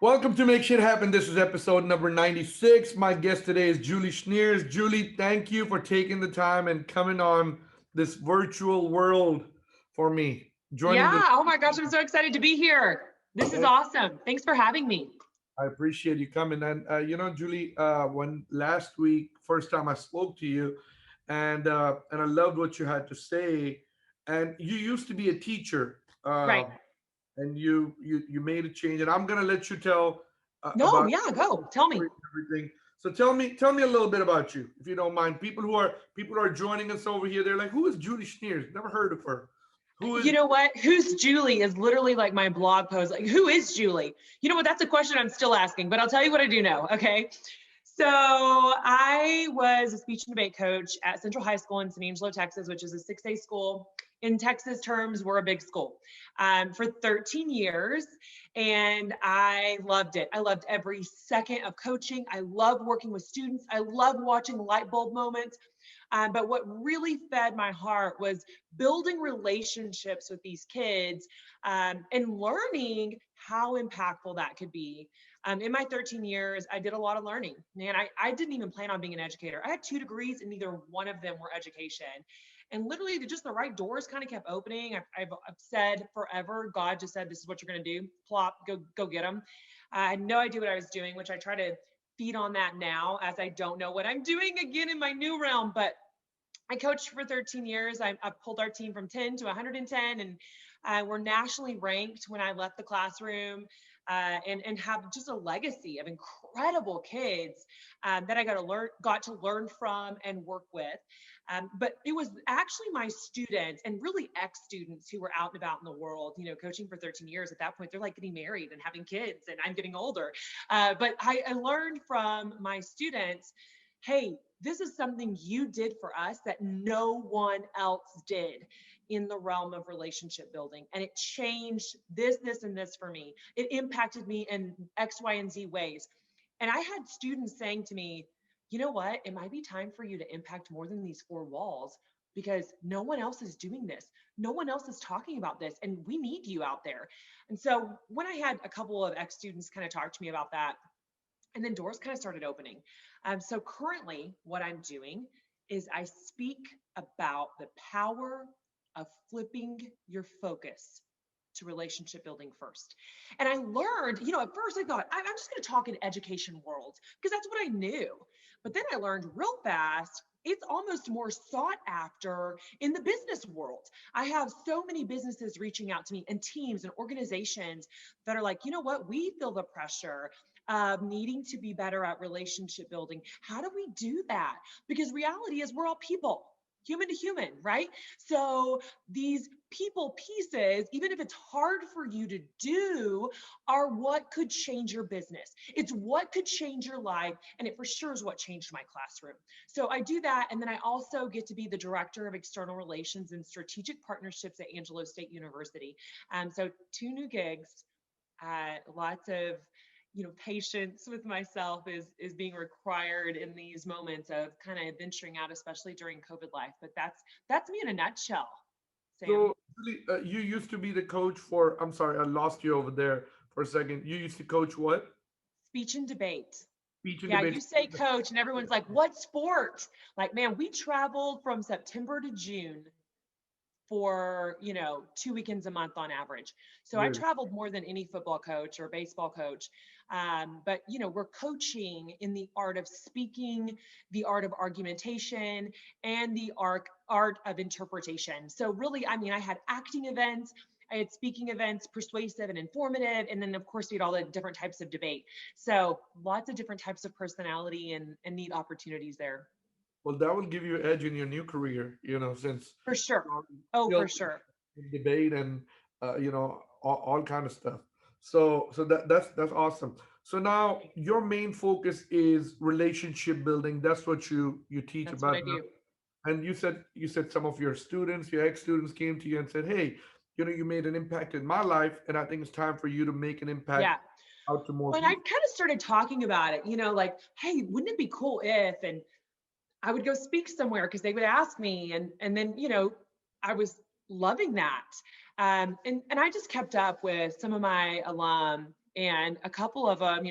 Welcome to Make Shit Happen. This is episode number 96. My guest today is Julie Schniers. Julie, thank you for taking the time and coming on this virtual world for me. Joining this, Yeah. Oh my gosh, I'm so excited to be here. This is awesome. Thanks for having me. I appreciate you coming. And Julie, when last week, first time I spoke to you, and I loved what you had to say. And you used to be a teacher, Right. and you made a change. And I'm gonna let you tell No, about yeah, go. Tell me. everything. So tell me a little bit about you, if you don't mind. People who are joining us over here, they're like, who is Julie Schneers? Never heard of her. Who is You know what? Who's Julie is literally like my blog post. Like, who is Julie? You know what? That's a question I'm still asking, but I'll tell you what I do know. Okay. So I was a speech and debate coach at Central High School in San Angelo, Texas, which is a 6A school. In Texas terms, we're a big school, for 13 years. And I loved it. I loved every second of coaching. I love working with students. I love watching light bulb moments. But what really fed my heart was building relationships with these kids, and learning how impactful that could be. In my 13 years, I did a lot of learning. Man, I didn't even plan on being an educator. I had 2 degrees and neither one of them were education. And literally just the right doors kind of kept opening. I've said forever, God just said, this is what you're going to do. Plop, go get them. I had no idea what I was doing, which I try to feed on that now as I don't know what I'm doing again in my new realm. But I coached for 13 years. I pulled our team from 10 to 110, and we're nationally ranked when I left the classroom, and have just a legacy of incredible kids that I got to learn from and work with. But it was actually my students and really ex-students who were out and about in the world, coaching for 13 years. At that point, they're like getting married and having kids, and I'm getting older. But I learned from my students, hey, this is something you did for us that no one else did in the realm of relationship building. And it changed this, and this for me. It impacted me in X, Y, and Z ways. And I had students saying to me, you know what? It might be time for you to impact more than these 4 walls, because no one else is doing this. No one else is talking about this. And we need you out there. And so when I had a couple of ex-students kind of talk to me about that, and then doors kind of started opening. So currently what I'm doing is I speak about the power of flipping your focus to relationship building first. And I learned, at first I thought, I'm just going to talk in education world because that's what I knew. But then I learned real fast, it's almost more sought after in the business world. I have so many businesses reaching out to me, and teams and organizations that are like, you know what, we feel the pressure of needing to be better at relationship building. How do we do that? Because reality is we're all people, human to human, right? So these people pieces, even if it's hard for you to do, are what could change your business. It's what could change your life. And it for sure is what changed my classroom. So I do that. And then I also get to be the director of external relations and strategic partnerships at Angelo State University. So 2 new gigs, lots of patience with myself is being required in these moments of kind of venturing out, especially during COVID life. But that's me in a nutshell, Sam. so Julie, you used to be the coach for? I'm sorry, I lost you over there for a second. You used to coach what? Speech and debate. Speech and Yeah, debate. you say coach, and everyone's like, what sport? Like, man, we traveled from September to June for 2 weekends a month on average. So I Really? traveled more than any football coach or baseball coach. But we're coaching in the art of speaking, the art of argumentation, and the art of interpretation. So really, I mean, I had acting events, I had speaking events, persuasive and informative, and then of course we had all the different types of debate. So lots of different types of personality and neat opportunities there. Well, that will give you an edge in your new career, since For sure. you're Oh, still for sure. in debate and all kind of stuff. So that's awesome. So now your main focus is relationship building. That's what you teach That's what about I now. do. And you said some of your students, your ex-students came to you and said, "Hey, you made an impact in my life, and I think it's time for you to make an impact Yeah. out to more When I people." kind of started talking about it, like, hey, wouldn't it be cool if, and I would go speak somewhere because they would ask me, and then, I was loving that. And I just kept up with some of my alum And a couple of them,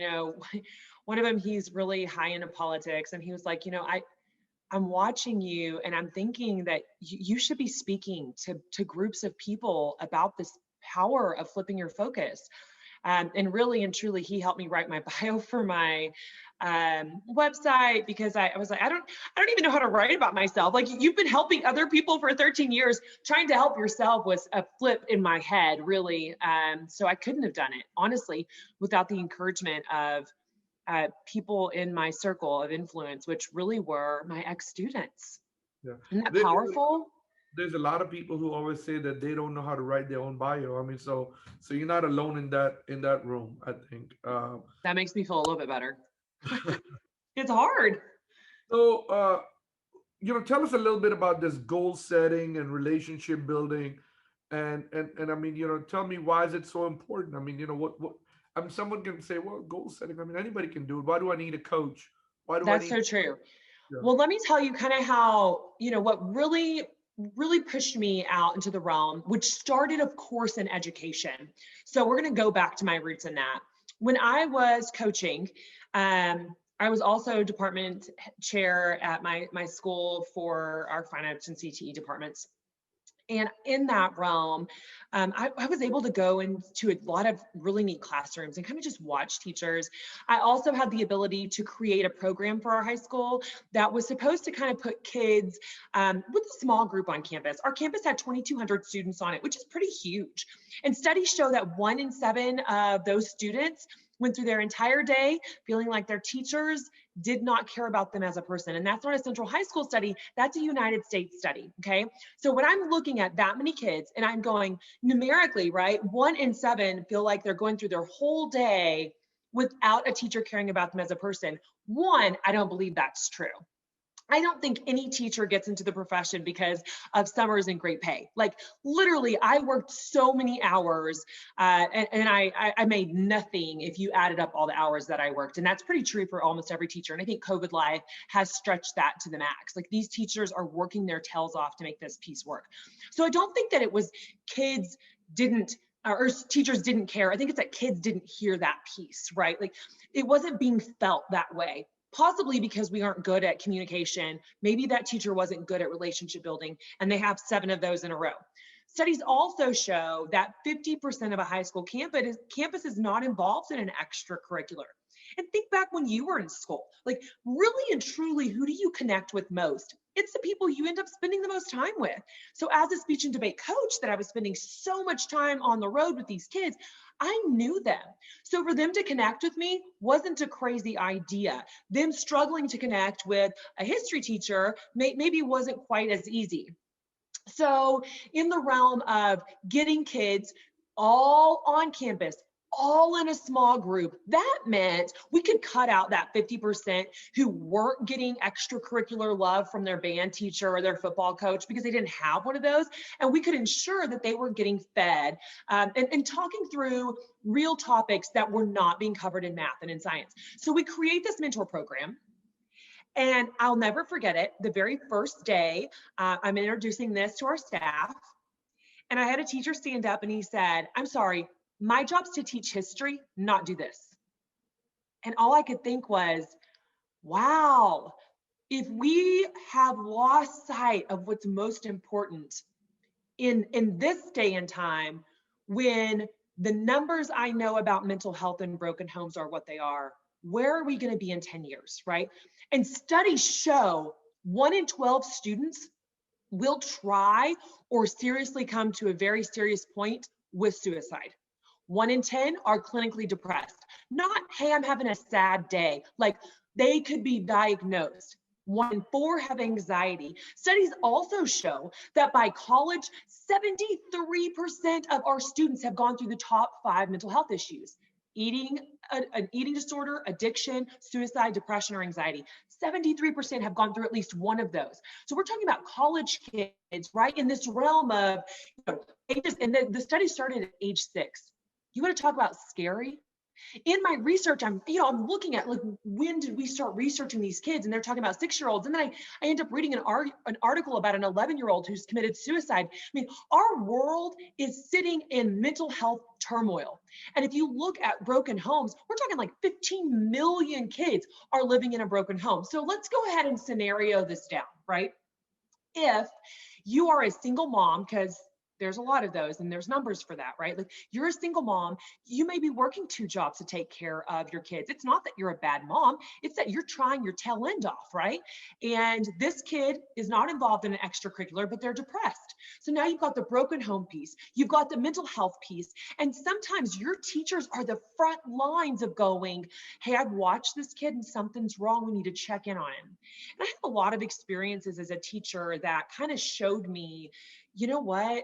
one of them, he's really high into politics. And he was like, I'm watching you and I'm thinking that you should be speaking to groups of people about this power of flipping your focus. And really and truly, he helped me write my bio for my website, because I was like, I don't even know how to write about myself. Like, you've been helping other people for 13 years. Trying to help yourself was a flip in my head, really. So I couldn't have done it, honestly, without the encouragement of people in my circle of influence, which really were my ex-students. Yeah. Isn't that There- powerful? there's a lot of people who always say that they don't know how to write their own bio. I mean, so you're not alone in that room, I think. That makes me feel a little bit better. It's hard. So tell us a little bit about this goal setting and relationship building, and I mean, tell me, why is it so important? I mean, what I mean, someone can say, well, goal setting, I mean, anybody can do it. Why do I need a coach? Why do I That's need? so true. Yeah. Well, let me tell you kind of how, what really pushed me out into the realm, which started, of course, in education. So we're going to go back to my roots in that. When I was coaching, I was also department chair at my school for our finance and CTE departments. And in that realm, I was able to go into a lot of really neat classrooms and kind of just watch teachers. I also had the ability to create a program for our high school that was supposed to kind of put kids with a small group on campus. Our campus had 2,200 students on it, which is pretty huge. And studies show that 1 in 7 of those students went through their entire day feeling like their teachers did not care about them as a person. And that's not a Central High School study, that's a United States study, okay? So when I'm looking at that many kids and I'm going numerically, right, 1 in 7 feel like they're going through their whole day without a teacher caring about them as a person. One, I don't believe that's true. I don't think any teacher gets into the profession because of summers and great pay. Like, literally, I worked so many hours and I made nothing if you added up all the hours that I worked. And that's pretty true for almost every teacher. And I think COVID life has stretched that to the max. Like, these teachers are working their tails off to make this piece work. So I don't think that it was kids didn't or teachers didn't care. I think it's that kids didn't hear that piece, right? Like, it wasn't being felt that way. Possibly because we aren't good at communication. Maybe that teacher wasn't good at relationship building, and they have 7 of those in a row. Studies also show that 50% of a high school campus is not involved in an extracurricular. And think back when you were in school, like, really and truly, who do you connect with most? It's the people you end up spending the most time with. So as a speech and debate coach that I was spending so much time on the road with these kids, I knew them. So for them to connect with me wasn't a crazy idea. Them struggling to connect with a history teacher maybe wasn't quite as easy. So in the realm of getting kids all on campus, all in a small group, that meant we could cut out that 50% who weren't getting extracurricular love from their band teacher or their football coach because they didn't have one of those. And we could ensure that they were getting fed and talking through real topics that were not being covered in math and in science. So we create this mentor program. And I'll never forget it. The very first day, I'm introducing this to our staff. And I had a teacher stand up and he said, I'm sorry, my job's to teach history, not do this. And all I could think was, wow, if we have lost sight of what's most important in this day and time, when the numbers I know about mental health and broken homes are what they are, where are we going to be in 10 years, right? And studies show 1 in 12 students will try or seriously come to a very serious point with suicide. 1 in 10 are clinically depressed. Not, hey, I'm having a sad day. Like, they could be diagnosed. 1 in 4 have anxiety. Studies also show that by college, 73% of our students have gone through the top 5 mental health issues: an eating disorder, addiction, suicide, depression, or anxiety. 73% have gone through at least one of those. So we're talking about college kids, right, in this realm of, ages, and the study started at age 6. You want to talk about scary? In my research, I'm looking at, like, when did we start researching these kids? And they're talking about 6-year-olds. And then I end up reading an article about an 11-year-old who's committed suicide. I mean, our world is sitting in mental health turmoil. And if you look at broken homes, we're talking like 15 million kids are living in a broken home. So let's go ahead and scenario this down, right? If you are a single mom, because there's a lot of those and there's numbers for that, right? Like, you're a single mom, you may be working 2 jobs to take care of your kids. It's not that you're a bad mom, it's that you're trying your tail end off, right? And this kid is not involved in an extracurricular, but they're depressed. So now you've got the broken home piece, you've got the mental health piece, and sometimes your teachers are the front lines of going, hey, I've watched this kid and something's wrong, we need to check in on him. And I have a lot of experiences as a teacher that kind of showed me, you know what?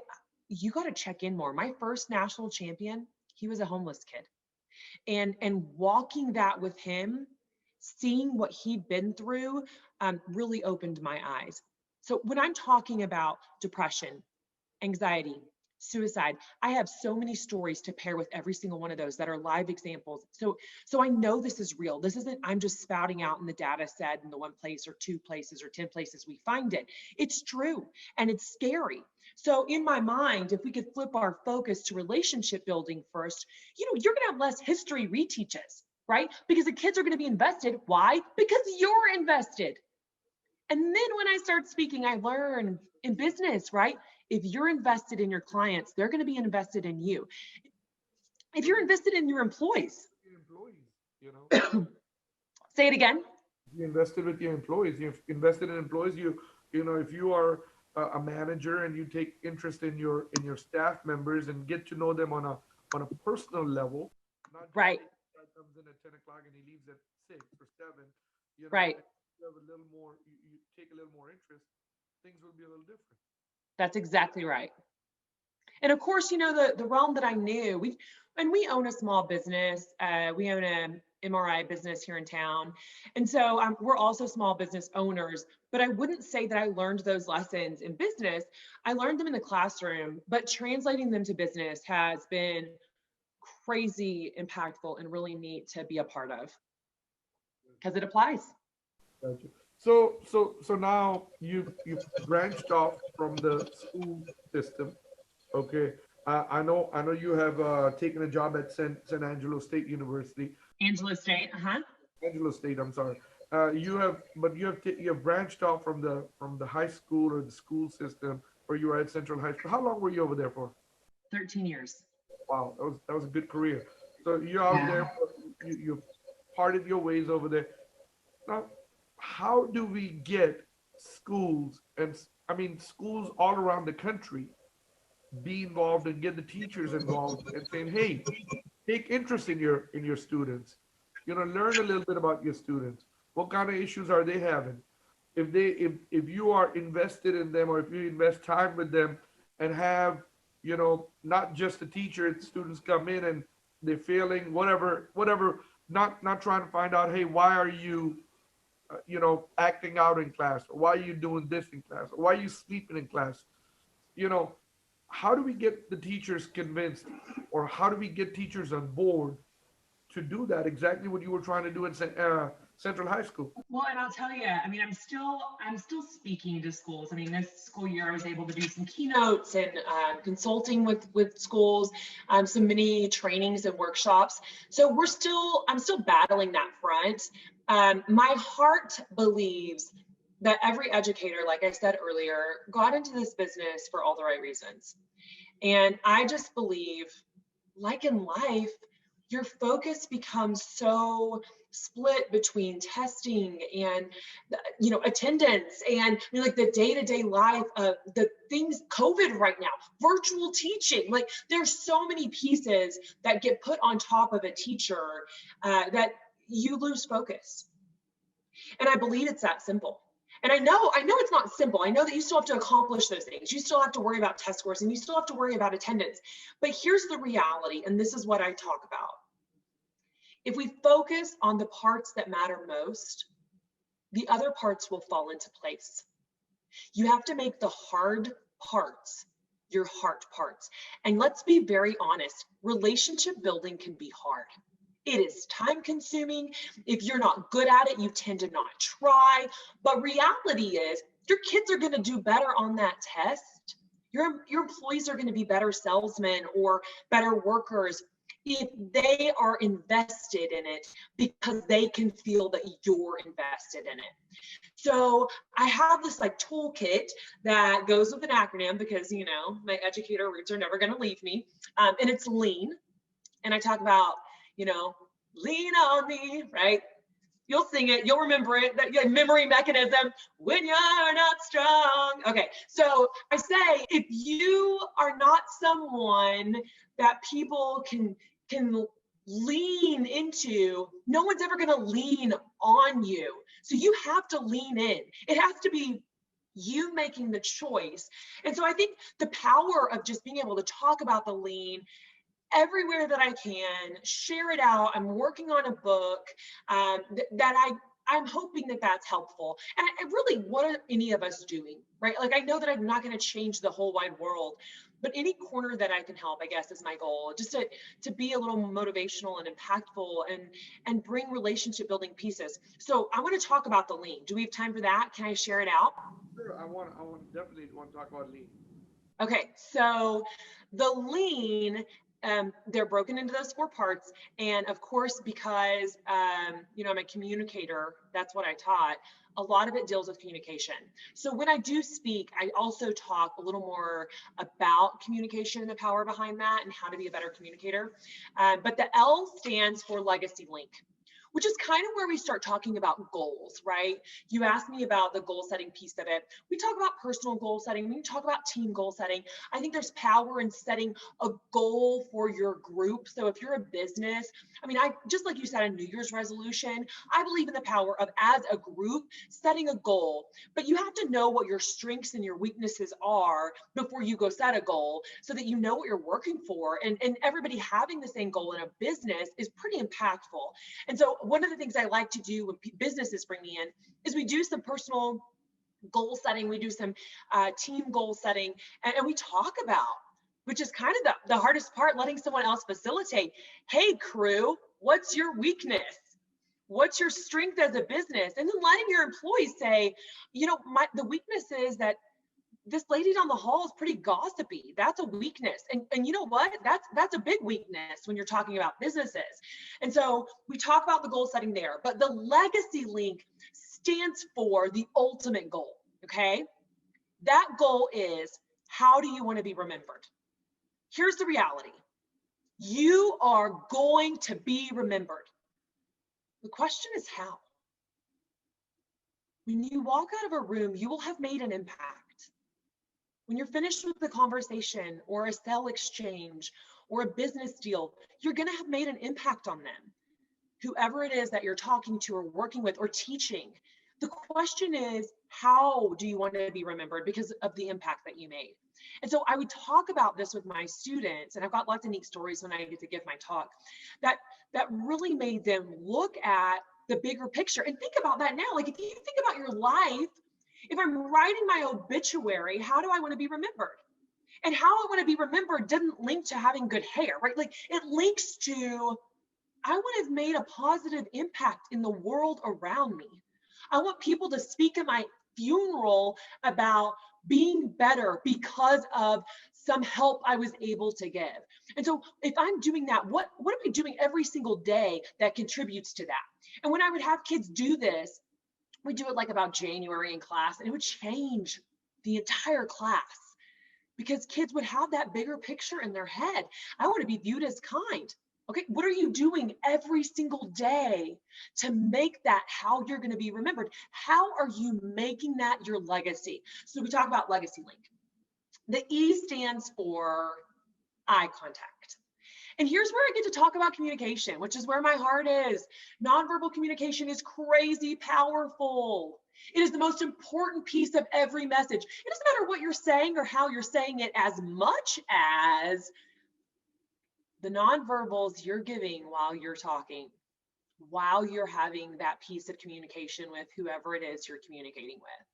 You got to check in more. My first national champion, he was a homeless kid. And walking that with him, seeing what he'd been through, really opened my eyes. So when I'm talking about depression, anxiety, suicide, I have so many stories to pair with every single one of those that are live examples. So I know this is real. This isn't, I'm just spouting out, and the data said in the 1 place or 2 places or 10 places we find it. It's true, and it's scary. So in my mind, if we could flip our focus to relationship building first, you're going to have less history reteaches, right? Because the kids are going to be invested. Why? Because you're invested. And then when I start speaking, I learn in business, right? If you're invested in your clients, they're going to be invested in you. If you're invested in your employees, Your employees, say it again. you invested with your employees. You've invested in employees. If you are a manager and you take interest in your staff members and get to know them on a personal level, not just Right. guy comes in at 10 o'clock and he leaves at 6 or 7. Right. You have a little more. You take a little more interest. Things will be a little different. That's exactly right. And of course, the realm that I knew, we own a small business. We own a MRI business here in town. And so we're also small business owners, but I wouldn't say that I learned those lessons in business. I learned them in the classroom, but translating them to business has been crazy impactful and really neat to be a part of because it applies. Gotcha. So now you've branched off from the school system. Okay. I know you have taken a job at San Angelo State University. Angela State, uh-huh. Angelo State, I'm sorry. You have branched off from the high school or the school system where you were at Central High School. How long were you over there for? 13 years. Wow, that was a good career. So you're out Yeah. there, you parted your ways over there. Now, how do we get schools and I mean schools all around the country be involved and get the teachers involved and saying, hey, take interest in your students. Learn a little bit about your students. What kind of issues are they having? If you are invested in them or if you invest time with them and have, not just the teacher, students come in and they're failing, whatever, not trying to find out, hey, why are you acting out in class? Or why are you doing this in class? Or why are you sleeping in class? You know, how do we get the teachers convinced, or how do we get teachers on board to do that? Exactly what you were trying to do at Central High School. Well, and I'll tell you, I mean, I'm still speaking to schools. I mean, this school year I was able to do some keynotes and consulting with schools, some mini trainings and workshops. So I'm still battling that front. My heart believes that every educator, like I said earlier, got into this business for all the right reasons. And I just believe, like in life, your focus becomes so split between testing and attendance and like the day-to-day life of the things, COVID right now, virtual teaching. Like there's so many pieces that get put on top of a teacher that you lose focus. And I believe it's that simple. And I know it's not simple. I know that you still have to accomplish those things. You still have to worry about test scores and you still have to worry about attendance. But here's the reality, and this is what I talk about. If we focus on the parts that matter most, the other parts will fall into place. You have to make the hard parts your heart parts. And let's be very honest, relationship building can be hard. It is time consuming. If you're not good at it, you tend to not try. But reality is your kids are going to do better on that test. Your employees are going to be better salesmen or better workers if they are invested in it because they can feel that you're invested in it. So I have this like toolkit that goes with an acronym because, you know, my educator roots are never going to leave me. And it's lean. And I talk about, you know, lean on me, right? You'll sing it, you'll remember it, that memory mechanism, when you're not strong. Okay, so I say, if you are not someone that people can lean into, no one's ever gonna lean on you. So you have to lean in. It has to be you making the choice. And so I think the power of just being able to talk about the lean everywhere that I can, share it out. I'm working on a book I'm hoping that that's helpful. And I really, what are any of us doing, right? Like, I know that I'm not going to change the whole wide world, but any corner that I can help, I guess, is my goal. Just to be a little motivational and impactful and bring relationship building pieces. So I want to talk about the lean. Do we have time for that? Can I share it out? Sure, definitely want to talk about lean. Okay, so the lean, they're broken into those 4 parts. And of course, because, you know, I'm a communicator, that's what I taught. A lot of it deals with communication. So when I do speak, I also talk a little more about communication and the power behind that and how to be a better communicator. But the L stands for legacy link, which is kind of where we start talking about goals, right? You asked me about the goal setting piece of it. We talk about personal goal setting. We talk about team goal setting. I think there's power in setting a goal for your group. So if you're a business, I mean, I just like you said, a New Year's resolution, I believe in the power of, as a group, setting a goal. But you have to know what your strengths and your weaknesses are before you go set a goal so that you know what you're working for. And everybody having the same goal in a business is pretty impactful. And so one of the things I like to do when businesses bring me in is we do some personal goal setting, we do some team goal setting, and we talk about, which is kind of the hardest part, letting someone else facilitate. Hey, crew, what's your weakness? What's your strength as a business? And then letting your employees say, you know, the weakness is that this lady down the hall is pretty gossipy. That's a weakness. And you know what? That's a big weakness when you're talking about businesses. And so we talk about the goal setting there, but the legacy link stands for the ultimate goal. Okay. That goal is, how do you want to be remembered? Here's the reality. You are going to be remembered. The question is how. When you walk out of a room, you will have made an impact. When you're finished with the conversation or a sale exchange or a business deal, you're going to have made an impact on them. Whoever it is that you're talking to or working with or teaching, the question is, how do you want to be remembered because of the impact that you made? And so I would talk about this with my students, and I've got lots of neat stories when I get to give my talk, that really made them look at the bigger picture and think about that now. Like, if you think about your life, if I'm writing my obituary, how do I want to be remembered? And how I want to be remembered didn't link to having good hair, right? Like, it links to, I want to have made a positive impact in the world around me. I want people to speak at my funeral about being better because of some help I was able to give. And so if I'm doing that, what am I doing every single day that contributes to that? And when I would have kids do this, we do it like about January in class, and it would change the entire class because kids would have that bigger picture in their head. I want to be viewed as kind. Okay, what are you doing every single day to make that how you're going to be remembered? How are you making that your legacy? So we talk about legacy link. The E stands for eye contact. And here's where I get to talk about communication, which is where my heart is. Nonverbal communication is crazy powerful. It is the most important piece of every message. It doesn't matter what you're saying or how you're saying it, as much as the nonverbals you're giving while you're talking, while you're having that piece of communication with whoever it is you're communicating with.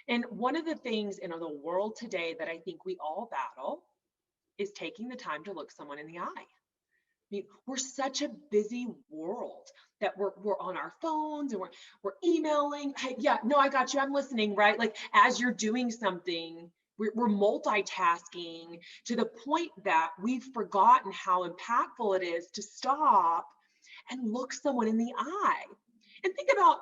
And one of the things in the world today that I think we all battle is taking the time to look someone in the eye. mean, we're such a busy world that we're on our phones and we're emailing. Hey, yeah, no, I got you. I'm listening, right? Like as you're doing something, we're multitasking to the point that we've forgotten how impactful it is to stop and look someone in the eye and think about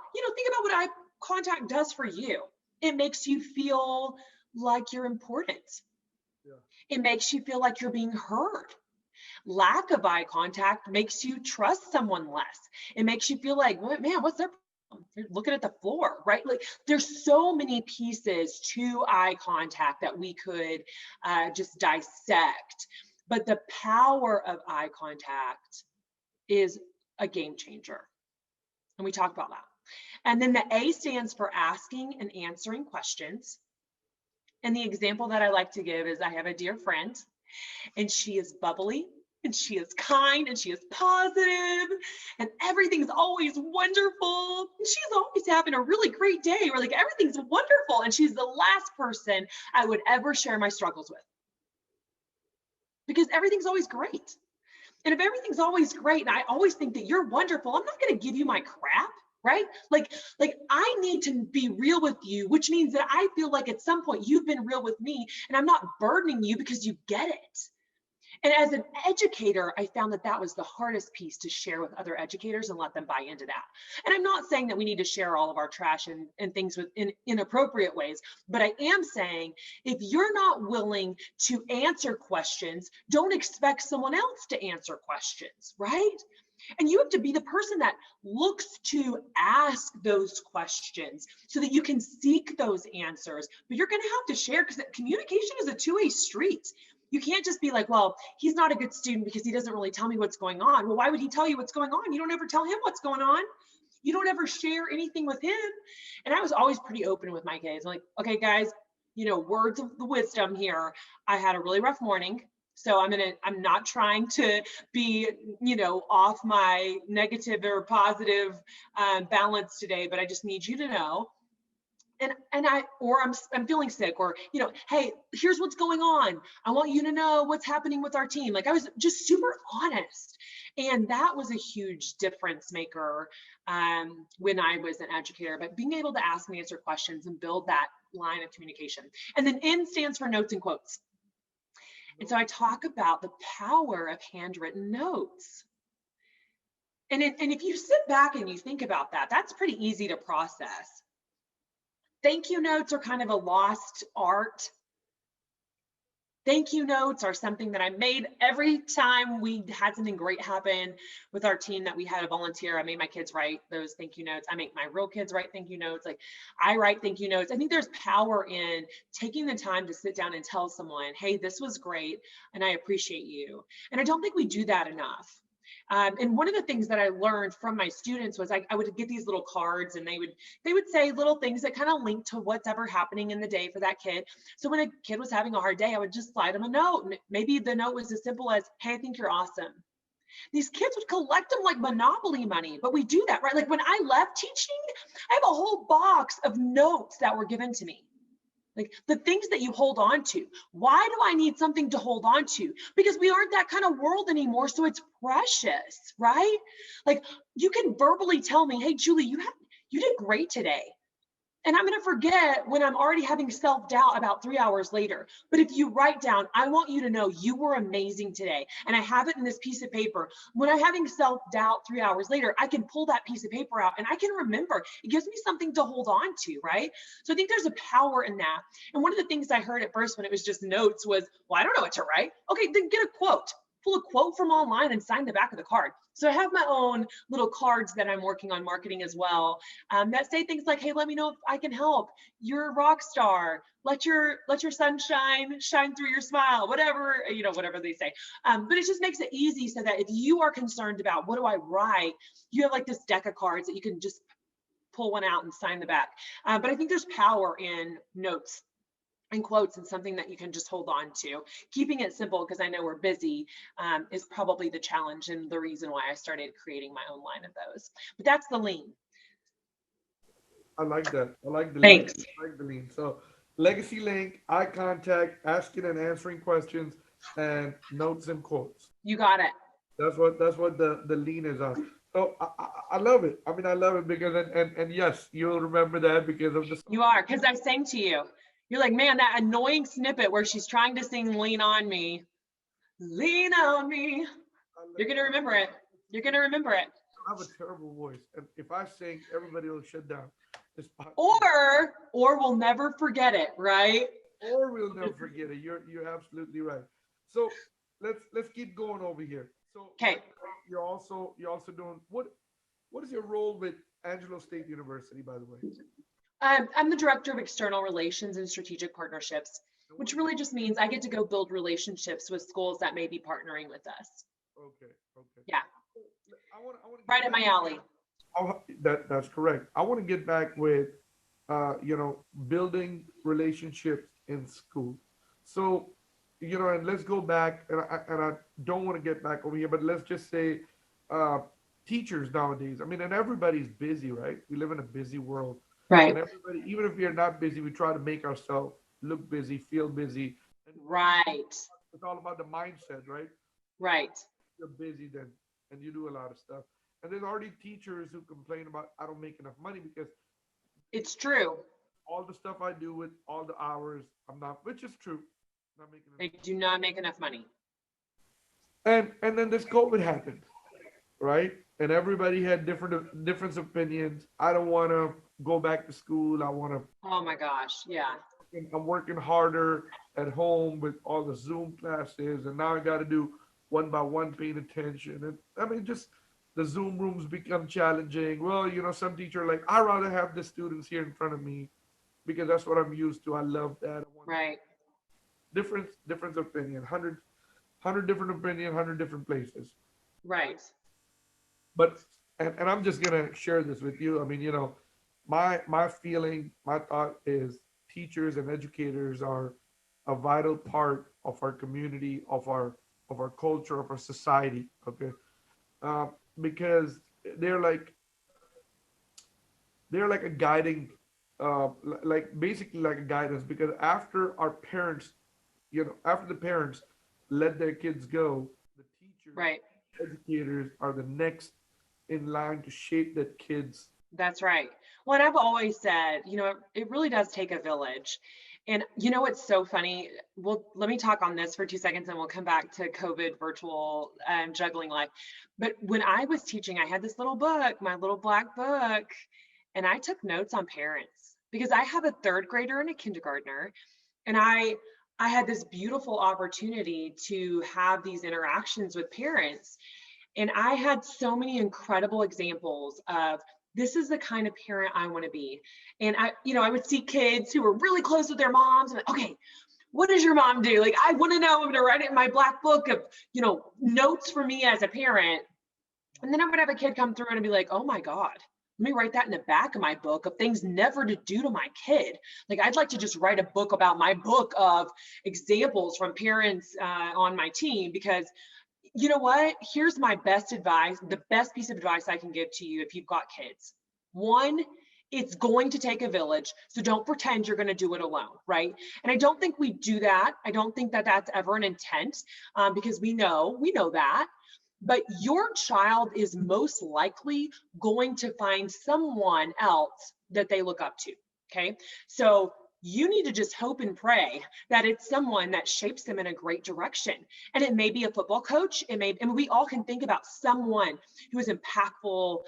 what eye contact does for you. It makes you feel like you're important. Yeah. It makes you feel like you're being heard. Lack of eye contact makes you trust someone less. It makes you feel like, well, man, what's their problem? They're looking at the floor, right? Like there's so many pieces to eye contact that we could just dissect. But the power of eye contact is a game changer. And we talked about that. And then the A stands for asking and answering questions. And the example that I like to give is I have a dear friend, and she is bubbly, and she is kind, and she is positive, and everything's always wonderful. And she's always having a really great day, or like everything's wonderful. And she's the last person I would ever share my struggles with because everything's always great. And if everything's always great, and I always think that you're wonderful, I'm not going to give you my crap, right? Like I need to be real with you, which means that I feel like at some point you've been real with me, and I'm not burdening you because you get it. And as an educator, I found that that was the hardest piece to share with other educators and let them buy into that. And I'm not saying that we need to share all of our trash and things in inappropriate ways, but I am saying if you're not willing to answer questions, don't expect someone else to answer questions, right? And you have to be the person that looks to ask those questions so that you can seek those answers. But you're going to have to share because communication is a two-way street. You can't just be like, well, he's not a good student because he doesn't really tell me what's going on. Well, why would he tell you what's going on? You don't ever tell him what's going on. You don't ever share anything with him. And I was always pretty open with my kids. I'm like, okay, guys, words of the wisdom here. I had a really rough morning. So I'm not trying to be, off my negative or positive balance today, but I just need you to know I'm feeling sick, or hey, here's what's going on. I want you to know what's happening with our team. Like I was just super honest, and that was a huge difference maker when I was an educator. But being able to ask and answer questions and build that line of communication. And then N stands for notes and quotes. And so I talk about the power of handwritten notes. And if you sit back and you think about that, that's pretty easy to process. Thank you notes are kind of a lost art. Thank you notes are something that I made every time we had something great happen with our team that we had a volunteer. I made my kids write those thank you notes. I make my real kids write thank you notes. Like I write thank you notes. I think there's power in taking the time to sit down and tell someone, hey, this was great and I appreciate you. And I don't think we do that enough. And one of the things that I learned from my students was I would get these little cards, and they would say little things that kind of link to what's ever happening in the day for that kid. So when a kid was having a hard day, I would just slide them a note. And maybe the note was as simple as, hey, I think you're awesome. These kids would collect them like Monopoly money, but we do that, right? Like when I left teaching, I have a whole box of notes that were given to me. Like the things that you hold on to. Why do I need something to hold on to? Because we aren't that kind of world anymore. So it's precious, right? Like you can verbally tell me, hey, Julie, you did great today. And I'm going to forget when I'm already having self-doubt about 3 hours later. But if you write down, I want you to know you were amazing today. And I have it in this piece of paper. When I'm having self-doubt 3 hours later, I can pull that piece of paper out and I can remember. It gives me something to hold on to, right? So I think there's a power in that. And one of the things I heard at first when it was just notes was, well, I don't know what to write. Okay, then get a quote. Pull a quote from online and sign the back of the card. So I have my own little cards that I'm working on marketing as well that say things like, hey, let me know if I can help. You're a rock star. Let your sunshine shine through your smile, whatever they say. But it just makes it easy so that if you are concerned about what do I write, you have like this deck of cards that you can just pull one out and sign the back. But I think there's power in notes and quotes and something that you can just hold on to. Keeping it simple, because I know we're busy, is probably the challenge and the reason why I started creating my own line of those. But that's the lean. I like that. I like the Thanks. lean. I like the lean. So legacy link, eye contact, asking and answering questions, and notes and quotes. You got it. That's what the lean is on. So I love it. I mean, I love it because and yes, you'll remember that because of the You song. are, because I sang to you. You're like, man, that annoying snippet where she's trying to sing Lean On Me. Lean on me. You're going to remember it. You're going to remember it. I have a terrible voice, and if I sing, everybody will shut down this podcast, Or we'll never forget it, right? or we'll never forget it. You're absolutely right. So let's keep going over here. So Okay. right now, you're also doing what is your role with Angelo State University, by the way? I'm the director of external relations and strategic partnerships, And what which is it? really just means I get to go build relationships with schools that may be partnering with us. Okay, okay. Yeah, So, I want to right get in my back. alley. That's correct. I want to get back with building relationships in school. So, and let's go back, and I don't want to get back over here, but let's just say, uh, teachers nowadays. I mean, and everybody's busy, right? We live in a busy world, and Right, everybody, even if we are not busy, we try to make ourselves look busy, feel busy, and right, it's all about the mindset, right? right. You're busy then, and you do a lot of stuff. And there's already teachers who complain about I don't make enough money because It's true. all the stuff I do with all the hours, I'm not, which is true, not making enough They do not make enough money. money. And then this COVID happened, right? And everybody had different opinions. I don't want to go back to school. I want to. Oh my gosh. Yeah. I'm working harder at home with all the Zoom classes, and now I got to do one by one, paying attention. And I mean, just the Zoom rooms become challenging. Well, some teacher like I rather have the students here in front of me because that's what I'm used to. I love that. I want Right, different opinion, hundred different opinion, 100 different places. right. But and I'm just gonna share this with you. I mean, my feeling, my thought is teachers and educators are a vital part of our community, of our culture, of our society. Okay, uh, because they're like they're like a guiding, like basically like a guidance. Because after our parents, after the parents let their kids go, the teachers, Right. educators are the next in line to shape that kids. That's right. Well, and I've always said, it really does take a village. And what's so funny? Well, let me talk on this for 2 seconds and we'll come back to COVID virtual juggling life. But when I was teaching, I had this little book, my little black book, and I took notes on parents because I have a third grader and a kindergartner. And I had this beautiful opportunity to have these interactions with parents. And I had so many incredible examples of this is the kind of parent I want to be. And I would see kids who were really close with their moms and okay, what does your mom do? Like, I want to know. I'm going to write it in my black book of, notes for me as a parent. And then I would have a kid come through and be like, oh my God, let me write that in the back of my book of things never to do to my kid. Like, I'd like to just write a book about my book of examples from parents on my team because you know what? Here's my best advice, the best piece of advice I can give to you if you've got kids. One, it's going to take a village. So don't pretend you're going to do it alone, right? And I don't think we do that. I don't think that that's ever an intent because we know that. But your child is most likely going to find someone else that they look up to. Okay. So you need to just hope and pray that it's someone that shapes them in a great direction. And it may be a football coach. And we all can think about someone who is impactful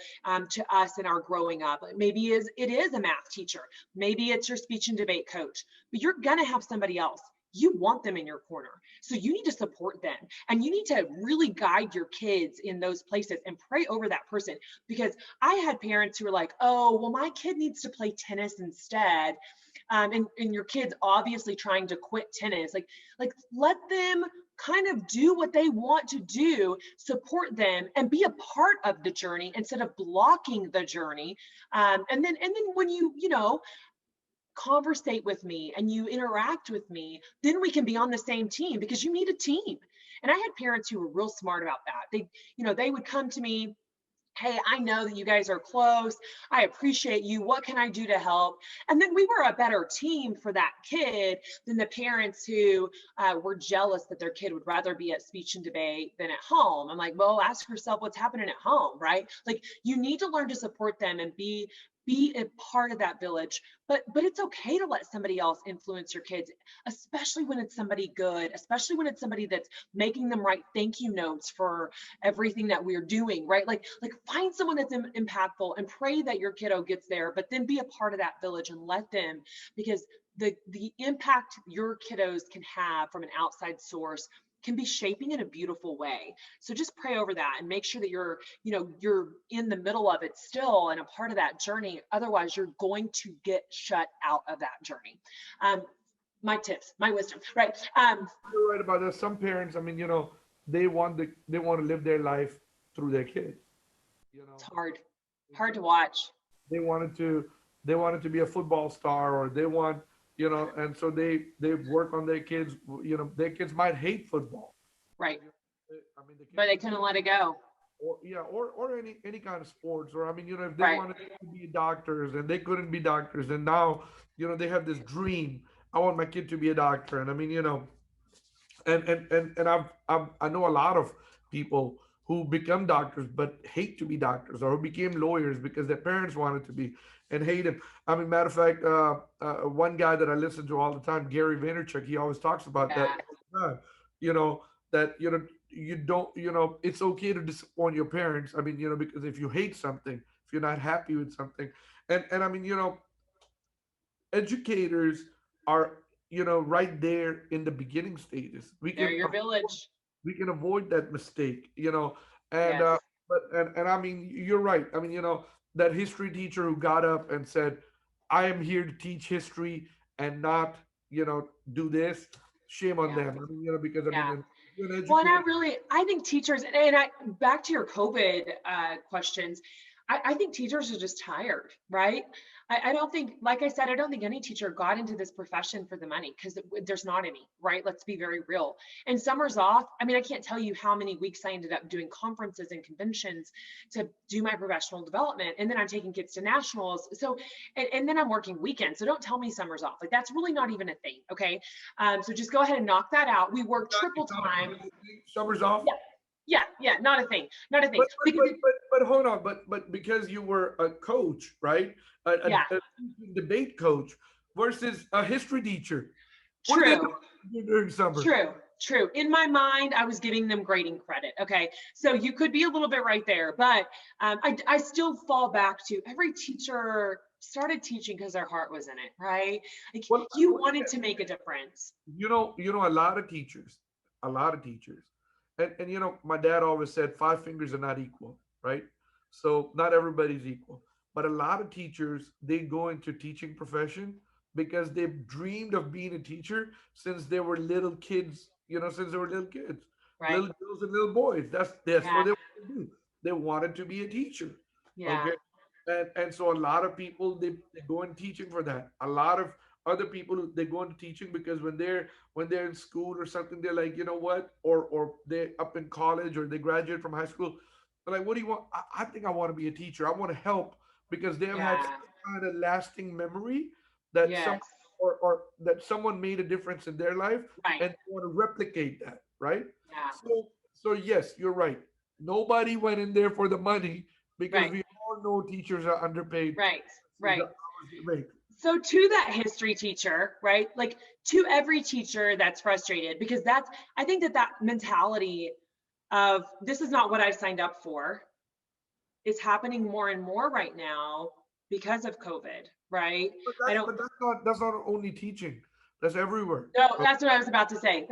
to us in our growing up. Maybe it is a math teacher. Maybe it's your speech and debate coach, but you're going to have somebody else. You want them in your corner. So you need to support them and you need to really guide your kids in those places and pray over that person. Because I had parents who were like, oh, well, my kid needs to play tennis instead. And your kid's obviously trying to quit tennis. Like let them kind of do what they want to do, support them and be a part of the journey instead of blocking the journey. And then when you conversate with me and you interact with me, then we can be on the same team because you need a team. And I had parents who were real smart about that. They would come to me hey, I know that you guys are close. I appreciate you. What can I do to help? And then we were a better team for that kid than the parents who were jealous that their kid would rather be at speech and debate than at home. I'm like, well, ask yourself what's happening at home, right? Like, you need to learn to support them and be a part of that village. But it's okay to let somebody else influence your kids, especially when it's somebody good, especially when it's somebody that's making them write thank you notes for everything that we're doing, right? Like find someone that's impactful and pray that your kiddo gets there, but then be a part of that village and let them, because the impact your kiddos can have from an outside source can be shaping in a beautiful way. So just pray over that and make sure that you're in the middle of it still and a part of that journey. Otherwise, you're going to get shut out of that journey. My tips, my wisdom, right? You're right about that. Some parents, I mean, they want to live their life through their kids. You It's know, hard to watch. they wanted to they wanted to be a football star, or they want, and so they work on their kids. Their kids might hate football. Right. I mean, the But kids they might couldn't hate, let it go. or any kind of sports, or I mean, if they Right. wanted to be doctors and they couldn't be doctors, and now they have this dream. I want my kid to be a doctor, and I mean, and I know a lot of people who become doctors but hate to be doctors, or who became lawyers because their parents wanted to be and hate him. I mean, matter of fact, one guy that I listen to all the time, Gary Vaynerchuk, he always talks about that Yeah. all the time. You know that you don't it's okay to disappoint your parents. I mean, because if you hate something, if you're not happy with something, and I mean, educators are right there in the beginning stages. They're your village. We can avoid that mistake, and Yes. and I mean, you're right. I mean, that history teacher who got up and said, I am here to teach history and not do this. Shame on Yeah. them. I mean, because I mean, Yeah. if you're an Well, and educator. I think teachers, and I back to your COVID questions, I think teachers are just tired, right? I don't think, like I said, I don't think any teacher got into this profession for the money, because there's not any, right? Let's be very real. And summers off, I mean, I can't tell you how many weeks I ended up doing conferences and conventions to do my professional development. And then I'm taking kids to nationals. So, and then I'm working weekends. So don't tell me summers off. Like, that's really not even a thing. Okay. So just go ahead and knock that out. We work triple It's not time. Summer's off. Yeah, yeah, not a thing, not a thing. But but Because but but, but hold on, but because you were a coach, right? yeah, A debate coach versus a history teacher. What are they true, doing during summer? true. In my mind, I was giving them grading credit. Okay, so you could be a little bit right there, but I still fall back to every teacher started teaching because their heart was in it, right? Like, Well, you wanted to make a difference. a a lot of teachers, and my dad always said five fingers are not equal, right? So not everybody's equal, but a lot of teachers, they go into teaching profession because they've dreamed of being a teacher since they were little kids. Since they were little kids, Right. little girls and little boys. That's what Yeah. they wanted to do. They wanted to be a teacher. Yeah. Okay, and so a lot of people, they go in teaching for that. A lot of other people, they go into teaching because when they're in school or something, they're like, you know what, or they're up in college or they graduate from high school, they're like, what do you want? I think I want to be a teacher. I want to help because they have had Yeah. some kind of lasting memory that Yes. or that someone made a difference in their life, Right. and they want to replicate that, right? Yeah. So yes, you're right. Nobody went in there for the money because Right. we all know teachers are underpaid Right. versus the Right. hours they make. So to that history teacher, right? Like, to every teacher that's frustrated, because I think that mentality of this is not what I signed up for is happening more and more right now because of COVID, right? But I that's don't, but that's not only teaching. That's everywhere. no, that's what I was about to say.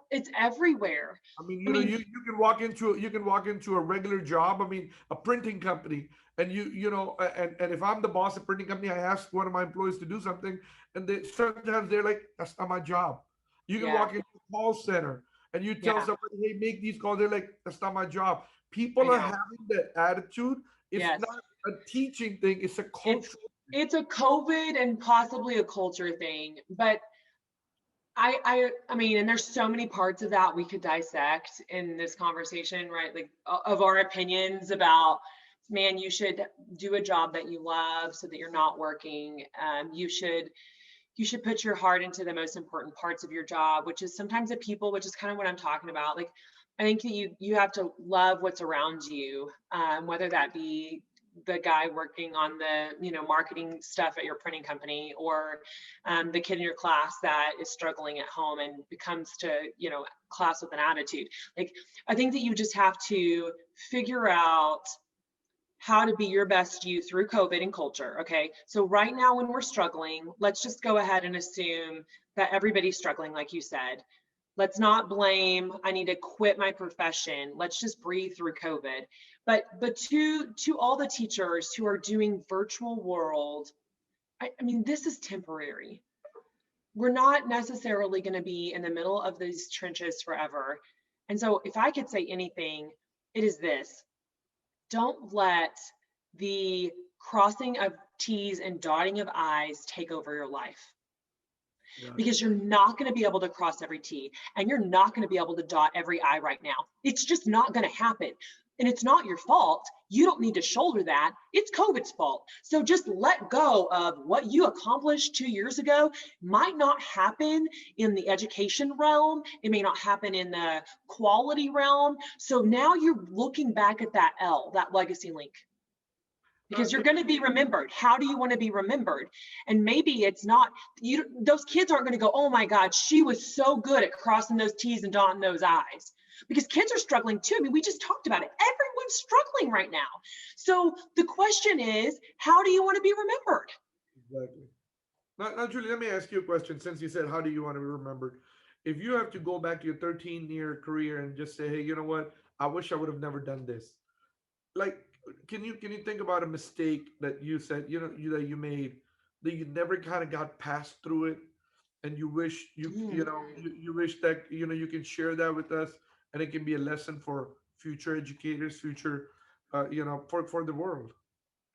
It's everywhere. I mean, I mean, you can walk into a regular job. I mean, a printing company, and and if I'm the boss of printing company, I ask one of my employees to do something, and they sometimes they're like, "That's not my job." You can yeah, walk into a call center, and you tell yeah, somebody, "Hey, make these calls." They're like, "That's not my job." I People are know. having that attitude. It's Yes. not a teaching thing. It's a It's cultural. it's a COVID and possibly a culture thing, but I mean, and there's so many parts of that we could dissect in this conversation, right? Like, of our opinions about man, you should do a job that you love so that you're not working. You should put your heart into the most important parts of your job, which is sometimes the people, which is kind of what I'm talking about. Like, I think that you have to love what's around you, whether that be the guy working on the marketing stuff at your printing company, or the kid in your class that is struggling at home and comes to class with an attitude. Like, I think that you just have to figure out how to be your best you through COVID and culture. Okay. So right now, when we're struggling, let's just go ahead and assume that everybody's struggling, like you said. Let's not blame, I need to quit my profession. Let's just breathe through COVID. But to all the teachers who are doing virtual world, I mean, this is temporary. We're not necessarily going to be in the middle of these trenches forever. And so if I could say anything, it is this: don't let the crossing of T's and dotting of I's take over your life, because you're not going to be able to cross every T and you're not going to be able to dot every I right now. It's just not going to happen. And it's not your fault. You don't need to shoulder that. It's COVID's fault. So just let go of what you accomplished 2 years ago. Might not happen in the education realm. It may not happen in the quality realm. So now you're looking back at that L, that legacy link, because you're going to be remembered. How do you want to be remembered? And maybe it's not, those kids aren't going to go, oh my God, she was so good at crossing those T's and dotting those I's. Because kids are struggling too. I mean, we just talked about it. Everyone's struggling right now. So the question is, how do you want to be remembered? Exactly. Now, Julie, let me ask you a question. Since you said, how do you want to be remembered? If you have to go back to your 13-year career and just say, hey, you know what? I wish I would have never done this. Like, can you think about a mistake that you said, that you made, that you never kind of got past through it, and you wish you wish that you can share that with us, and it can be a lesson for future educators, future for the world.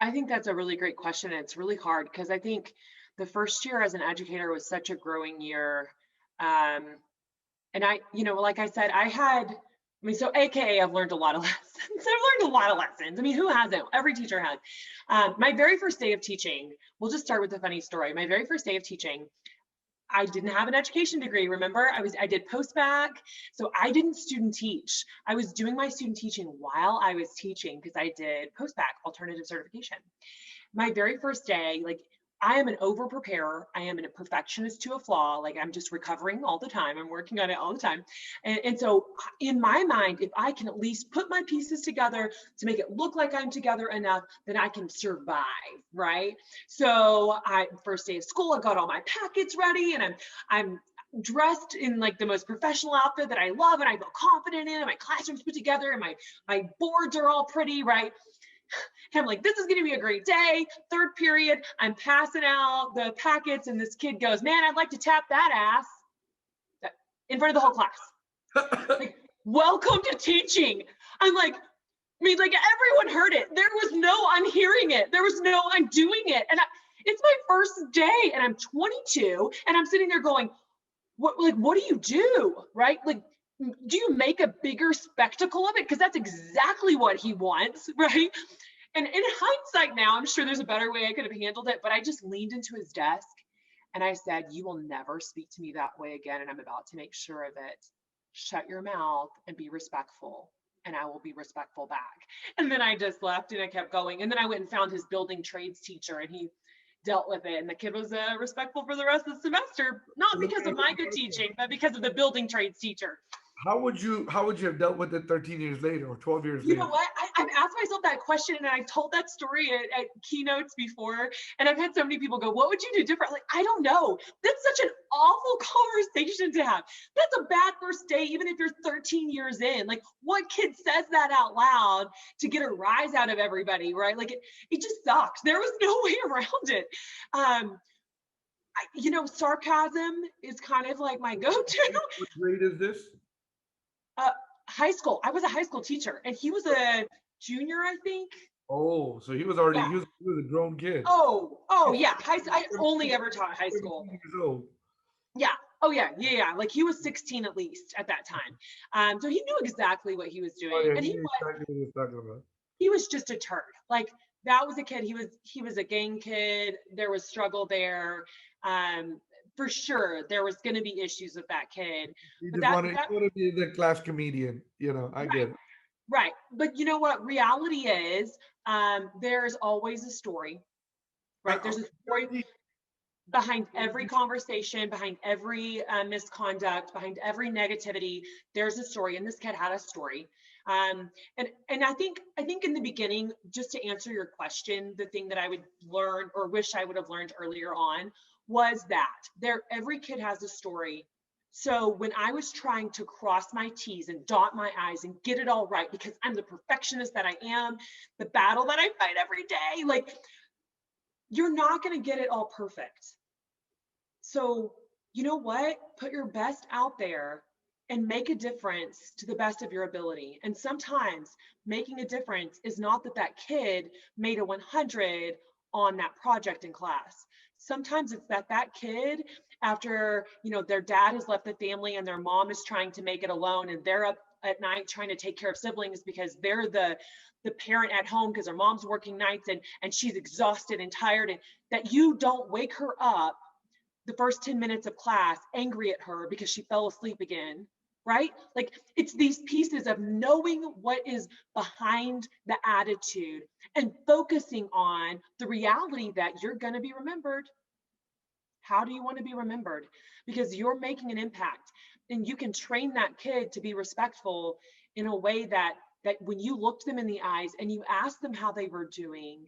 I think that's a really great question. It's really hard because I think the first year as an educator was such a growing year. Um, and like I said, so AKA, I've learned a lot of lessons. I've learned a lot of lessons. I mean, who hasn't? Every teacher has. My very first day of teaching, we'll just start with a funny story. My very first day of teaching, I didn't have an education degree. Remember, I did post-bac. So I didn't student teach. I was doing my student teaching while I was teaching because I did post-bac alternative certification. My very first day, like, I am an over preparer. I am a perfectionist to a flaw. Like, I'm just recovering all the time. I'm working on it all the time. And so in my mind, if I can at least put my pieces together to make it look like I'm together enough, then I can survive, right? So first day of school, I got all my packets ready, and I'm dressed in like the most professional outfit that I love and I feel confident in, and my classroom's put together and my boards are all pretty, right? And I'm like, this is going to be a great day. Third period, I'm passing out the packets, and this kid goes, man, I'd like to tap that ass in front of the whole class. Like, welcome to teaching. I'm like, everyone heard it. There was no unhearing it. There was no undoing it. And it's my first day, and I'm 22, and I'm sitting there going, what do you do, right? Like, do you make a bigger spectacle of it? Because that's exactly what he wants, right? And in hindsight now, I'm sure there's a better way I could have handled it, but I just leaned into his desk and I said, you will never speak to me that way again, and I'm about to make sure of it. Shut your mouth and be respectful, and I will be respectful back. And then I just left and I kept going. And then I went and found his building trades teacher, and he dealt with it. And the kid was respectful for the rest of the semester, not because of my good teaching, but because of the building trades teacher. How would you have dealt with it 13 years later or 12 years later? You know what? I've asked myself that question, and I've told that story at keynotes before. And I've had so many people go, what would you do different? Like, I don't know. That's such an awful conversation to have. That's a bad first day, even if you're 13 years in. Like, what kid says that out loud to get a rise out of everybody, right? Like, it just sucks. There was no way around it. Sarcasm is kind of like my go-to. What grade is this? High school. I was a high school teacher, and he was a junior, I think. Oh, so he was already he was a grown kid. Oh yeah. I only ever taught high school. Years old. Yeah. Oh yeah. Like he was 16 at least at that time. So he knew exactly what he was doing, Oh, yeah, and he knew exactly what he was talking about. he was just a turd. Like that was a kid. He was a gang kid. There was struggle there. For sure, there was going to be issues with that kid. You But just that want to, that you want to be the class comedian, you know. I right, get it. right. But you know what? Reality is, there's always a story, right? There's a story behind every conversation, behind every misconduct, behind every negativity. There's a story, and this kid had a story. And I think in the beginning, just to answer your question, the thing that I would learn or wish I would have learned earlier on was that every kid has a story. So when I was trying to cross my T's and dot my I's and get it all right, because I'm the perfectionist that I am, the battle that I fight every day, like you're not going to get it all perfect. So, you know what? Put your best out there and make a difference to the best of your ability. And sometimes making a difference is not that that kid made a 100 on that project in class. Sometimes it's that that kid, after, their dad has left the family and their mom is trying to make it alone and they're up at night trying to take care of siblings because they're the parent at home because their mom's working nights and she's exhausted and tired, and that you don't wake her up the first 10 minutes of class angry at her because she fell asleep again, right? Like it's these pieces of knowing what is behind the attitude and focusing on the reality that you're going to be remembered. How do you want to be remembered? Because you're making an impact, and you can train that kid to be respectful in a way that when you looked them in the eyes and you asked them how they were doing,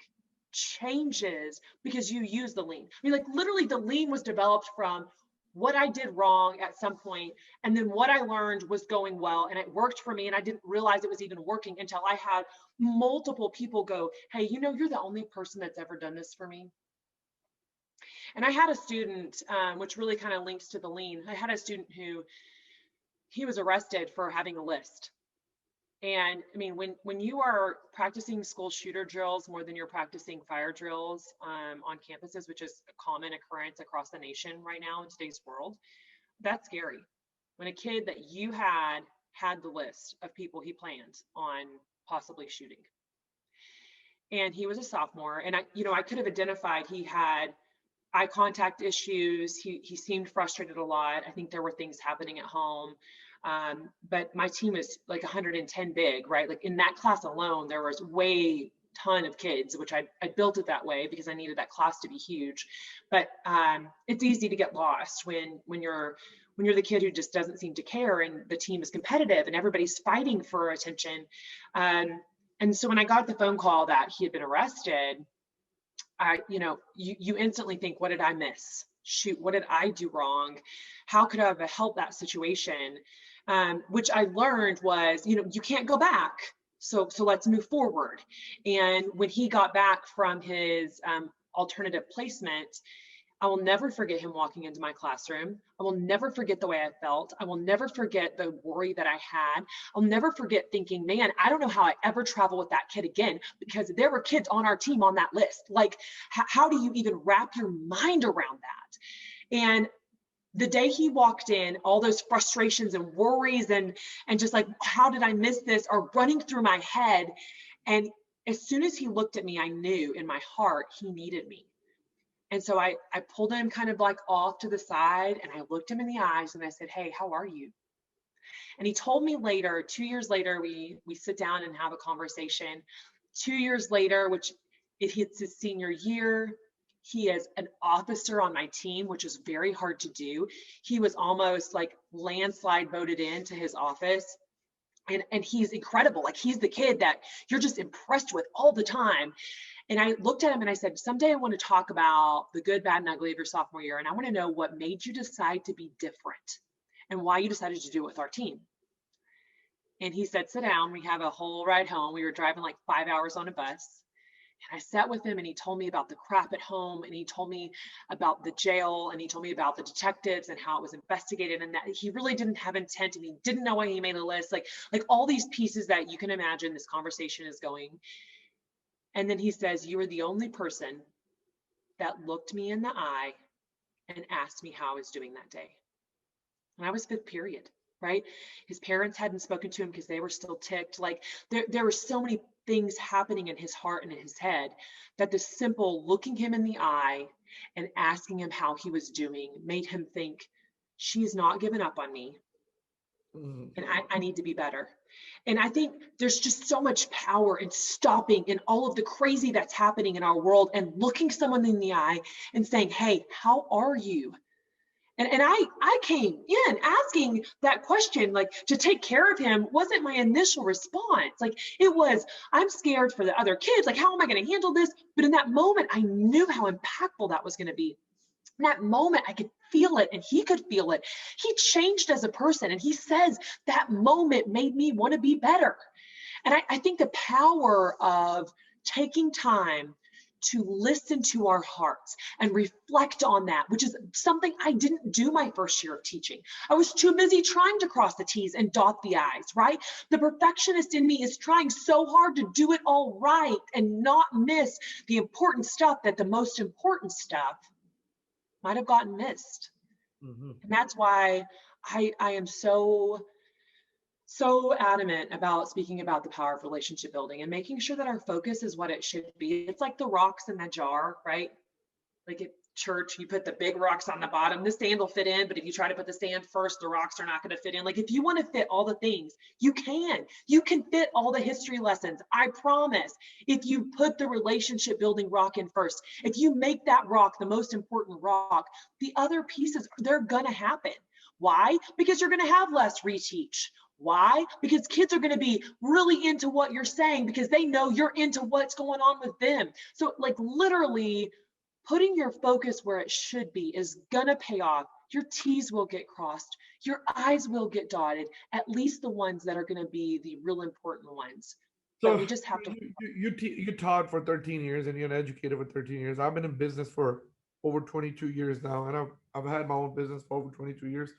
changes because you use the lean. I mean, like literally the lean was developed from what I did wrong at some point, and then what I learned was going well and it worked for me, and I didn't realize it was even working until I had multiple people go, hey, you're the only person that's ever done this for me. And I had a student, which really kind of links to the lean. I had a student who he was arrested for having a list. And I mean, when you are practicing school shooter drills more than you're practicing fire drills on campuses, which is a common occurrence across the nation right now in today's world, that's scary. When a kid that you had the list of people he planned on possibly shooting, and he was a sophomore, and I could have identified he had eye contact issues. He seemed frustrated a lot. I think there were things happening at home. But my team is like 110 big, right? Like in that class alone, there was way ton of kids, which I built it that way because I needed that class to be huge. But it's easy to get lost when you're the kid who just doesn't seem to care, and the team is competitive and everybody's fighting for attention. And so when I got the phone call that he had been arrested, you instantly think, what did I miss? Shoot, what did I do wrong? How could I have helped that situation? Which I learned was, you can't go back. So let's move forward. And when he got back from his alternative placement, I will never forget him walking into my classroom. I will never forget the way I felt. I will never forget the worry that I had. I'll never forget thinking, man, I don't know how I ever travel with that kid again, because there were kids on our team on that list. Like, how do you even wrap your mind around that? And the day he walked in, all those frustrations and worries and just like, how did I miss this, are running through my head. And as soon as he looked at me, I knew in my heart he needed me. And so I pulled him kind of like off to the side, and I looked him in the eyes and I said, hey, how are you? And he told me later, 2 years later, we sit down and have a conversation. 2 years later, which it hits his senior year, he is an officer on my team, which is very hard to do. He was almost like landslide voted into his office. And he's incredible. Like he's the kid that you're just impressed with all the time. And I looked at him and I said, someday I want to talk about the good, bad, and ugly of your sophomore year. And I want to know what made you decide to be different and why you decided to do it with our team. And he said, sit down. We have a whole ride home. We were driving like 5 hours on a bus. And I sat with him and he told me about the crap at home, and he told me about the jail, and he told me about the detectives and how it was investigated, and that he really didn't have intent and he didn't know why he made a list. Like all these pieces that you can imagine this conversation is going. And then he says, you were the only person that looked me in the eye and asked me how I was doing that day. And I was fifth period, right? His parents hadn't spoken to him because they were still ticked. Like there were so many things happening in his heart and in his head, that the simple looking him in the eye and asking him how he was doing made him think, she's not giving up on me, Mhm. and I need to be better. And I think there's just so much power in stopping in all of the crazy that's happening in our world and looking someone in the eye and saying, hey, how are you? And I came in asking that question, like, to take care of him wasn't my initial response. Like, it was, I'm scared for the other kids. Like, how am I going to handle this? But in that moment, I knew how impactful that was going to be. In that moment, I could feel it and he could feel it. He changed as a person. And he says that moment made me want to be better. And I think the power of taking time to listen to our hearts and reflect on that, which is something I didn't do my first year of teaching. I was too busy trying to cross the T's and dot the I's, right? The perfectionist in me is trying so hard to do it all right and not miss the important stuff, that the most important stuff might have gotten missed. Mhm. And that's why I am so adamant about speaking about the power of relationship building and making sure that our focus is what it should be. It's like the rocks in that jar, right? Like at church, you put the big rocks on the bottom. The sand will fit in, but if you try to put the sand first, the rocks are not going to fit in. Like, if you want to fit all the things, you can. You can fit all the history lessons. I promise. If you put the relationship building rock in first, if you make that rock the most important rock, the other pieces, they're going to happen. Why? Because you're going to have less reteach. Why? Because kids are going to be really into what you're saying because they know you're into what's going on with them. So, like, literally, putting your focus where it should be is gonna pay off. Your T's will get crossed, your I's will get dotted, at least the ones that are gonna be the real important ones. But So we just have to. you taught for 13 years and you're an educator for 13 years. I've been in business for over 22 years now, and I've had my own business for over 22 years.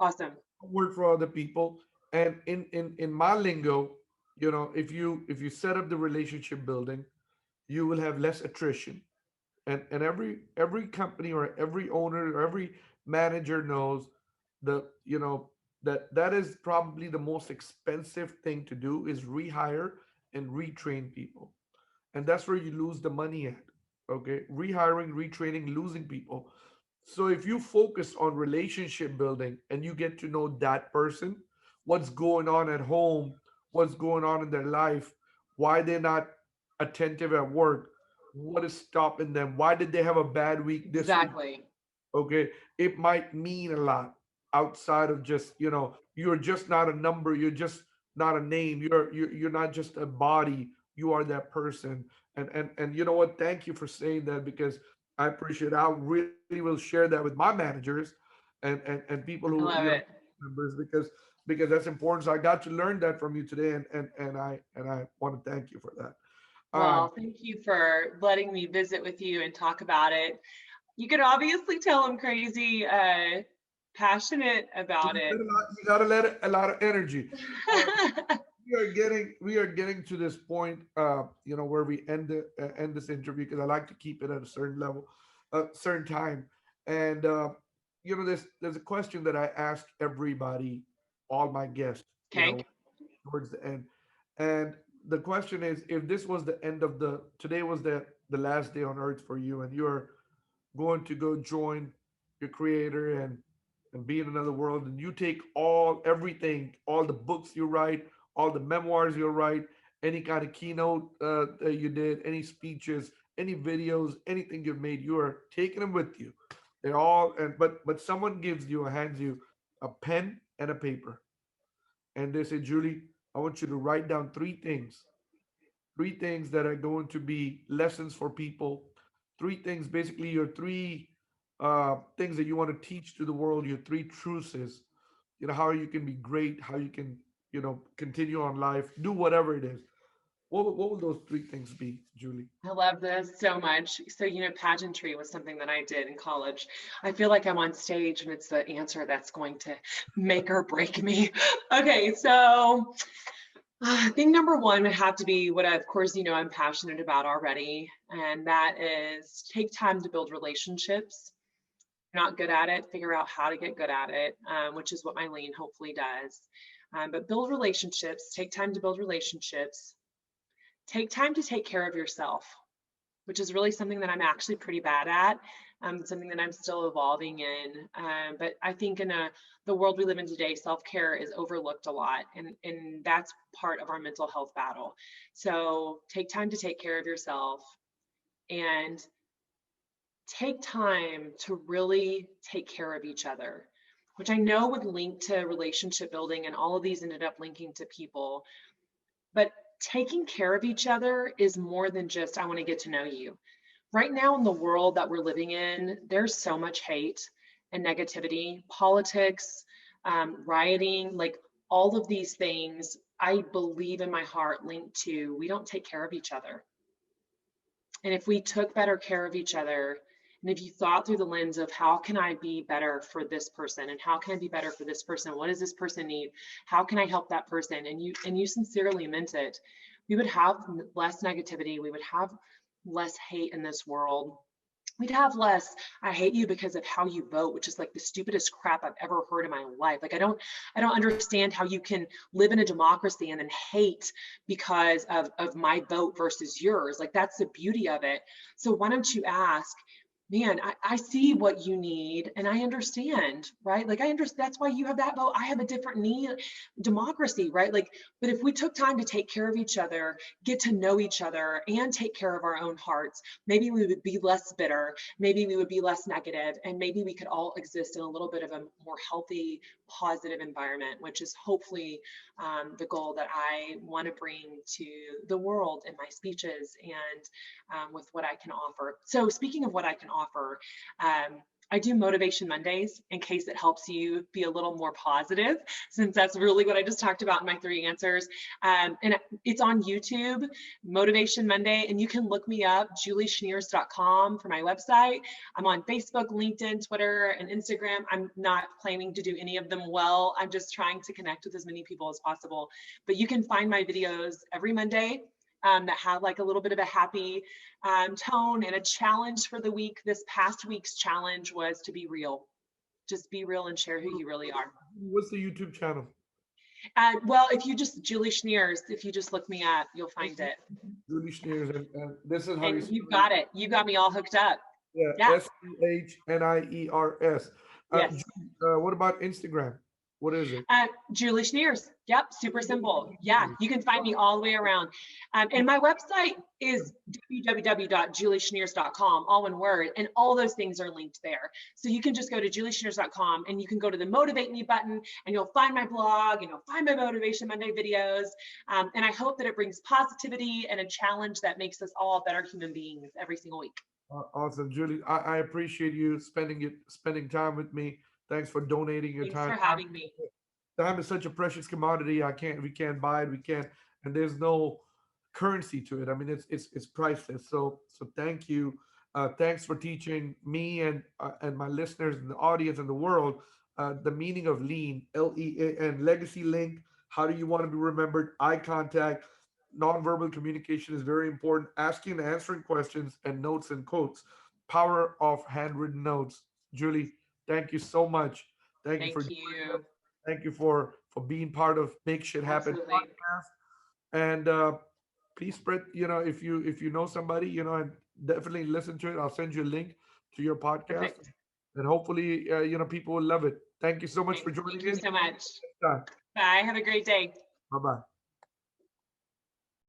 Awesome. I work for other people, and in my lingo, if you set up the relationship building, you will have less attrition. And every company or every owner or every manager knows the you know that is probably the most expensive thing to do is rehire and retrain people, and that's where you lose the money at. Okay, rehiring, retraining, losing people. So if you focus on relationship building and you get to know that person, what's going on at home, what's going on in their life, why they're not attentive at work, what is stopping them, why did they have a bad week this week? Exactly. Okay, it might mean a lot outside of just, you're just not a number, you're just not a name, you're not just a body, you are that person. And you know what, thank you for saying that, because I appreciate it. I really will share that with my managers and people I who, love it. members, because that's important. So I got to learn that from you today, and I want to thank you for that. Well, thank you for letting me visit with you and talk about it. You could obviously tell I'm crazy, passionate about it. You got to let it, a lot of energy. Uh, we are getting to this point, where we end this interview, because I like to keep it at a certain level, a certain time. And there's a question that I ask everybody, all my guests, Okay. towards the end. And the question is, if this was the end of today was the last day on earth for you, and you're going to go join your creator and be in another world, and you take everything, all the books you write, all the memoirs you write, any kind of keynote that you did, any speeches, any videos, anything you've made, you are taking them with you. They're all, and but someone hands you a pen and a paper, and they say, Julie, I want you to write down three things that are going to be lessons for people. Three things, basically, your three things that you want to teach to the world, your three truths is, how you can be great, how you can, continue on life, do whatever it is. What will those three things be, Julie? I love this so much. So, pageantry was something that I did in college. I feel like I'm on stage and it's the answer that's going to make or break me. Okay, so thing number one would have to be what, of course, I'm passionate about already, and that is take time to build relationships. If you're not good at it, figure out how to get good at it, which is what my lean hopefully does. But build relationships, take time to build relationships. take time to take care of yourself, which is really something that I'm actually pretty bad at. Something that I'm still evolving in. But I think in the world we live in today, self-care is overlooked a lot, and that's part of our mental health battle. So take time to take care of yourself, and take time to really take care of each other, which I know would link to relationship building, and all of these ended up linking to people. But taking care of each other is more than just, I want to get to know you. Right now, in the world that we're living in, there's so much hate and negativity, politics, rioting, like all of these things, I believe in my heart linked to we don't take care of each other. And if we took better care of each other, and if you thought through the lens of how can I be better for this person, and how can I be better for this person, what does this person need, how can I help that person, and you sincerely meant it, we would have less negativity, we would have less hate in this world. We'd have less, I hate you because of how you vote, which is like the stupidest crap I've ever heard in my life. Like I don't understand how you can live in a democracy and then hate because of my vote versus yours. Like that's the beauty of it. So why don't you ask, man, I see what you need and I understand, right? Like I understand, that's why you have that vote. I have a different need, democracy, right? Like, but if we took time to take care of each other, get to know each other, and take care of our own hearts, maybe we would be less bitter, maybe we would be less negative, and maybe we could all exist in a little bit of a more healthy, positive environment, which is hopefully the goal that I want to bring to the world in my speeches and with what I can offer. So speaking of what I can offer, I do Motivation Mondays in case it helps you be a little more positive, since that's really what I just talked about in my 3 answers. And it's on YouTube, Motivation Monday, and you can look me up, julieschniers.com for my website. I'm on Facebook, LinkedIn, Twitter, and Instagram. I'm not claiming to do any of them well. I'm just trying to connect with as many people as possible. But you can find my videos every Monday that have like a little bit of a happy tone and a challenge for the week. This past week's challenge was to be real. Just be real and share who you really are. What's the YouTube channel? Well, if you just, Julie Schniers, if you just look me up, you'll find it. Julie Schniers, and this is how And you've got it. You got me all hooked up. Yeah, Yeah. Schniers. Yes. What about Instagram? What is it? Julie Schniers. Yep, super simple. Yeah, you can find me all the way around. And my website is www.julieschniers.com, all one word, and all those things are linked there. So you can just go to julieschniers.com and you can go to the Motivate Me button and you'll find my blog and you'll find my Motivation Monday videos. And I hope that it brings positivity and a challenge that makes us all better human beings every single week. Awesome, Julie. I appreciate you spending time with me. Thanks for donating your Thanks time. for having me. Time is such a precious commodity. We can't buy it. We can't, and there's no currency to it. I mean, it's priceless. So thank you. Thanks for teaching me and my listeners and the audience and the world the meaning of lean, LEAN, legacy link. How do you want to be remembered? Eye contact, nonverbal communication is very important. Asking and answering questions and notes and quotes. Power of handwritten notes. Julie, thank you so much. Thank you for Thank you. thank you for being part of Make Shit Happen Absolutely. podcast. And please spread, if you know somebody, and definitely listen to it. I'll send you a link to your podcast, Perfect. and hopefully, people will love it. Thank you so much for Thank joining you in. so much. Bye Bye. Have a great day. bye.